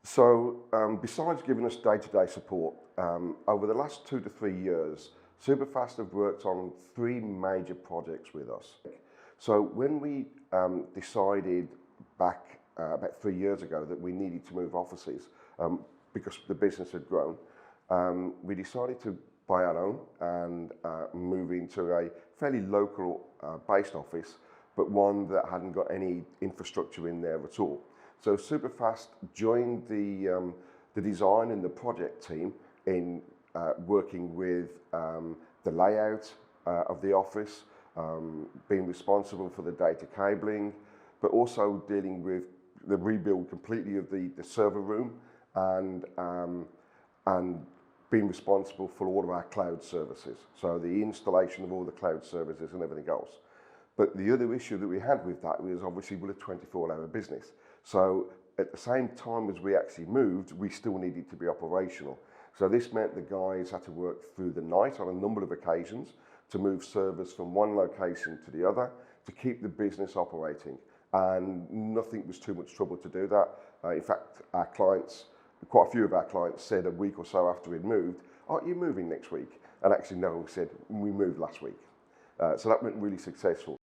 Besides giving us day-to-day support, over the last 2 to 3 years, Superfast have worked on 3 major projects with us. So when we decided back about 3 years ago that we needed to move offices because the business had grown, we decided to buy our own and move into a fairly local based office, but one that hadn't got any infrastructure in there at all. So Superfast joined the design and the project team in working with the layout of the office, being responsible for the data cabling, but also dealing with the rebuild completely of the server room and being responsible for all of our cloud services. So the installation of all the cloud services and everything else. But the other issue that we had with that was obviously we're a 24-hour business. So at the same time as we actually moved, we still needed to be operational. So this meant the guys had to work through the night on a number of occasions to move servers from one location to the other to keep the business operating. And nothing was too much trouble to do that. In fact, our clients, quite a few of our clients said a week or so after we'd moved, "Aren't you moving next week?" And actually no, we said, "We moved last week." So that went really successful.